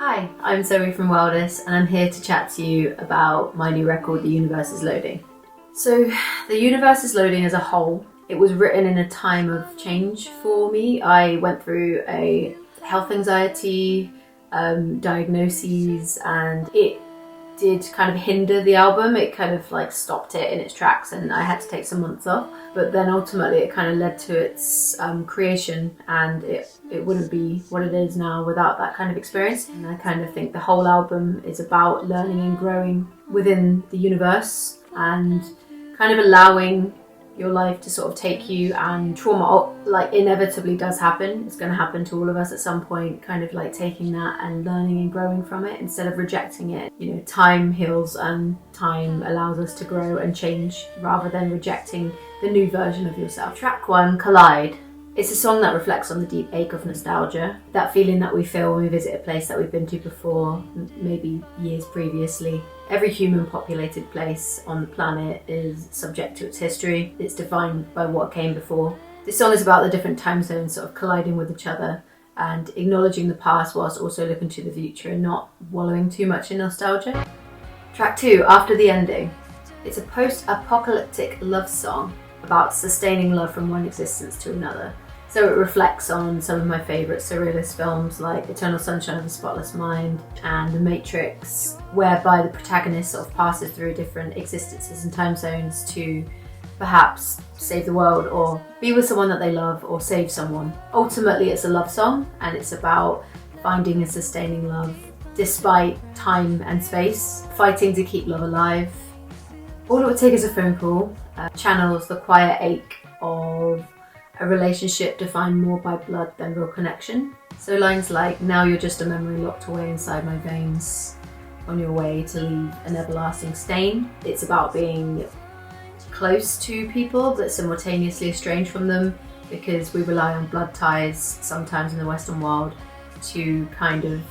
Hi, I'm Zoe from Wyldest and I'm here to chat to you about my new record, The Universe is Loading. So, The Universe is Loading as a whole, it was written in a time of change for me. I went through a health anxiety diagnoses, and it did kind of hinder the album. It kind of like stopped it in its tracks and I had to take some months off. But then ultimately it kind of led to its creation, and it wouldn't be what it is now without that kind of experience. And I kind of think the whole album is about learning and growing within the universe and kind of allowing your life to sort of take you, and trauma like inevitably does happen. It's going to happen to all of us at some point, kind of like taking that and learning and growing from it instead of rejecting it. You know, time heals and time allows us to grow and change rather than rejecting the new version of yourself. Track 1, Collide. It's a song that reflects on the deep ache of nostalgia, that feeling that we feel when we visit a place that we've been to before, maybe years previously. Every human populated place on the planet is subject to its history. It's defined by what came before. This song is about the different time zones sort of colliding with each other and acknowledging the past whilst also looking to the future and not wallowing too much in nostalgia. Track 2, After the Ending. It's a post-apocalyptic love song about sustaining love from one existence to another. So it reflects on some of my favourite surrealist films like Eternal Sunshine of the Spotless Mind and The Matrix, whereby the protagonist sort of passes through different existences and time zones to perhaps save the world or be with someone that they love or save someone. Ultimately, it's a love song, and it's about finding and sustaining love despite time and space, fighting to keep love alive. All it would take is a phone call, channels the quiet ache of a relationship defined more by blood than real connection. So lines like, now you're just a memory locked away inside my veins, on your way to leave an everlasting stain. It's about being close to people but simultaneously estranged from them, because we rely on blood ties sometimes in the Western world to kind of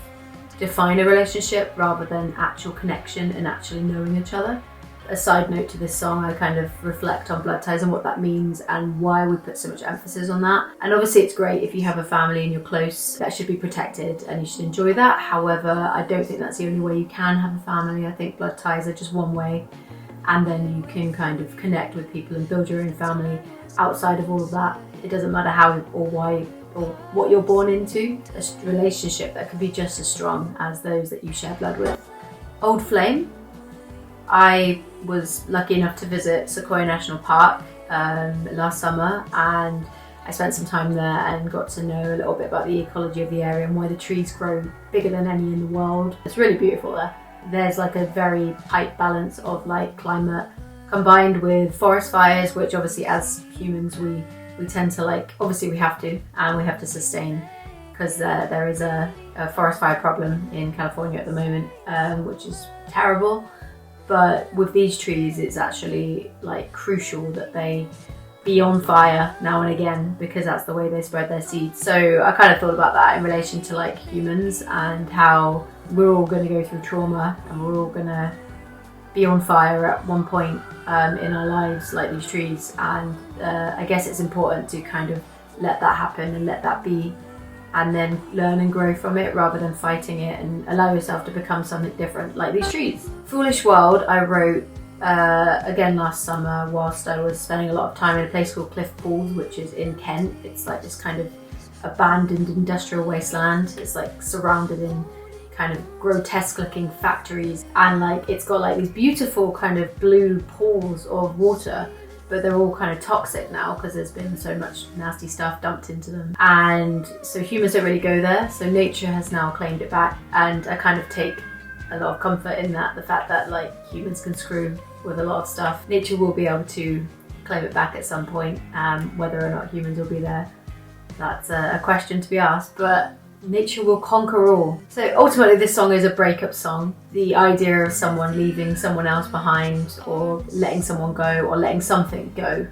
define a relationship rather than actual connection and actually knowing each other. A side note to this song, I kind of reflect on blood ties and what that means and why we put so much emphasis on that. And obviously it's great if you have a family and you're close, that should be protected and you should enjoy that. However, I don't think that's the only way you can have a family. I think blood ties are just one way, and then you can kind of connect with people and build your own family outside of all of that. It doesn't matter how or why or what you're born into, a relationship that could be just as strong as those that you share blood with. Old Flame. I was lucky enough to visit Sequoia National Park last summer, and I spent some time there and got to know a little bit about the ecology of the area and why the trees grow bigger than any in the world. It's really beautiful there. There's like a very tight balance of like climate combined with forest fires, which obviously as humans we tend to like, obviously we have to sustain, because there is a forest fire problem in California at the moment, which is terrible. But with these trees, it's actually like crucial that they be on fire now and again, because that's the way they spread their seeds. So I kind of thought about that in relation to like humans and how we're all going to go through trauma and we're all going to be on fire at one point in our lives, like these trees. And I guess it's important to kind of let that happen and let that be, and then learn and grow from it rather than fighting it, and allow yourself to become something different like these trees. Foolish World I wrote again last summer whilst I was spending a lot of time in a place called Cliff Pools, which is in Kent. It's like this kind of abandoned industrial wasteland. It's like surrounded in kind of grotesque looking factories, and like it's got like these beautiful kind of blue pools of water, but they're all kind of toxic now because there's been so much nasty stuff dumped into them. And so humans don't really go there, so nature has now claimed it back, and I kind of take a lot of comfort in that, the fact that like humans can screw with a lot of stuff. Nature will be able to claim it back at some point, whether or not humans will be there, that's a question to be asked, but nature will conquer all. So ultimately this song is a breakup song. The idea of someone leaving someone else behind, or letting someone go, or letting something go,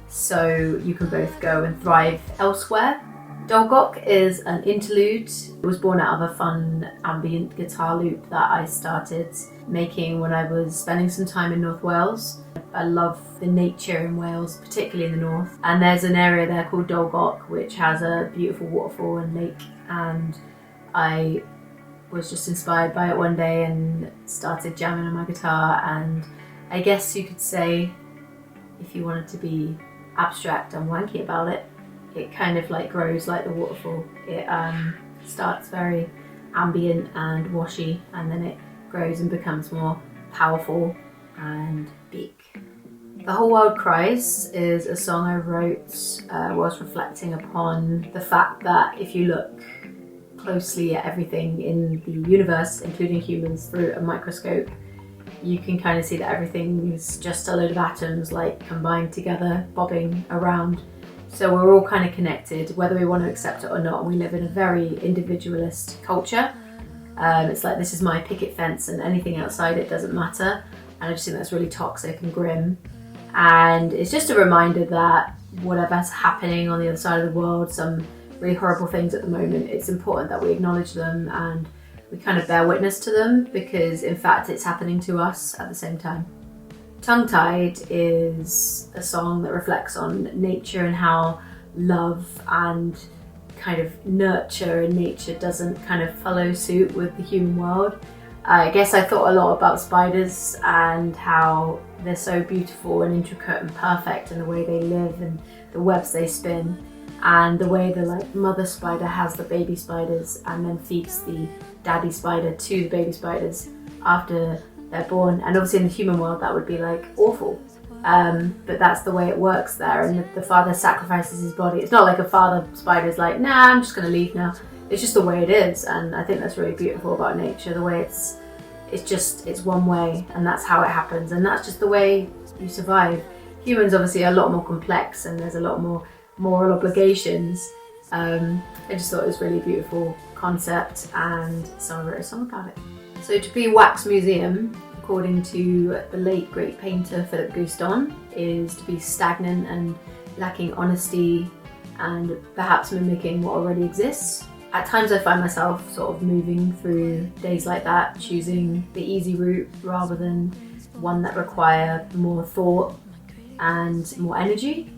so you can both go and thrive elsewhere. Dolgok is an interlude. It was born out of a fun ambient guitar loop that I started making when I was spending some time in North Wales. I love the nature in Wales, particularly in the north, and there's an area there called Dolgok which has a beautiful waterfall and lake, and I was just inspired by it one day and started jamming on my guitar. And I guess you could say, if you wanted to be abstract and wanky about it, it kind of like grows like the waterfall. It starts very ambient and washy, and then it grows and becomes more powerful and big. The Whole World Cries is a song I wrote whilst reflecting upon the fact that if you look closely at everything in the universe, including humans, through a microscope, you can kind of see that everything is just a load of atoms like combined together, bobbing around. So we're all kind of connected, whether we want to accept it or not. We live in a very individualist culture. It's like, this is my picket fence and anything outside it doesn't matter. And I just think that's really toxic and grim. And it's just a reminder that whatever's happening on the other side of the world, some really horrible things at the moment, it's important that we acknowledge them and we kind of bear witness to them, because in fact it's happening to us at the same time. Tongue-Tied is a song that reflects on nature and how love and kind of nurture in nature doesn't kind of follow suit with the human world. I guess I thought a lot about spiders and how they're so beautiful and intricate and perfect in the way they live and the webs they spin, and the way the like mother spider has the baby spiders and then feeds the daddy spider to the baby spiders after they're born. And obviously in the human world that would be like awful, but that's the way it works there. And the father sacrifices his body. It's not like a father spider's like, nah, I'm just gonna leave now. It's just the way it is, and I think that's really beautiful about nature, the way it's one way, and that's how it happens, and that's just the way you survive. Humans obviously are a lot more complex and there's a lot more moral obligations. I just thought it was a really beautiful concept, and so I wrote a song about it. So to be wax museum, according to the late great painter Philip Guston, is to be stagnant and lacking honesty and perhaps mimicking what already exists. At times I find myself sort of moving through days like that, choosing the easy route rather than one that required more thought and more energy.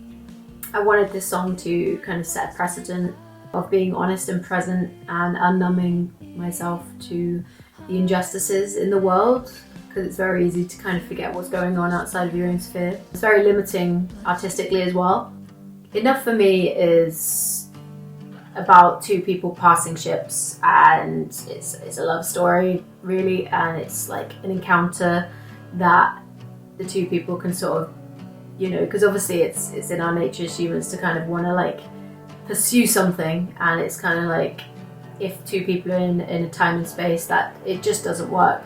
I wanted this song to kind of set a precedent of being honest and present and unnumbing myself to the injustices in the world, because it's very easy to kind of forget what's going on outside of your own sphere. It's very limiting artistically as well. Enough for Me is about two people passing ships, and it's a love story really, and it's like an encounter that the two people can sort of, you know, because obviously it's in our nature as humans to kind of want to like pursue something, and it's kind of like if two people are in a time and space that it just doesn't work,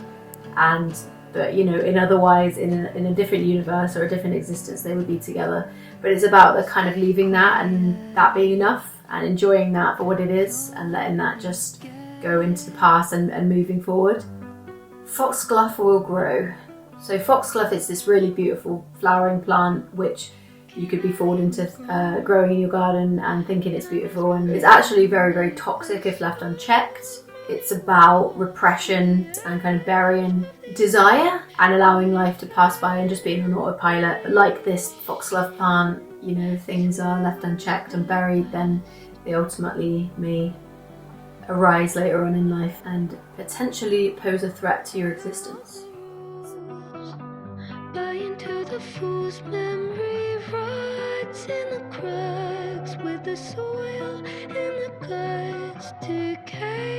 but you know, in a different universe or a different existence they would be together. But it's about the kind of leaving that and that being enough and enjoying that for what it is and letting that just go into the past and moving forward. Foxglove will grow. So foxglove is this really beautiful flowering plant which you could be forward into growing in your garden and thinking it's beautiful, and it's actually very, very toxic if left unchecked. It's about repression and kind of burying desire and allowing life to pass by and just being on autopilot. But like this foxglove plant, you know, if things are left unchecked and buried, then they ultimately may arise later on in life and potentially pose a threat to your existence. Buy into the fool's memory, rots in the cracks with the soil and the guts decay.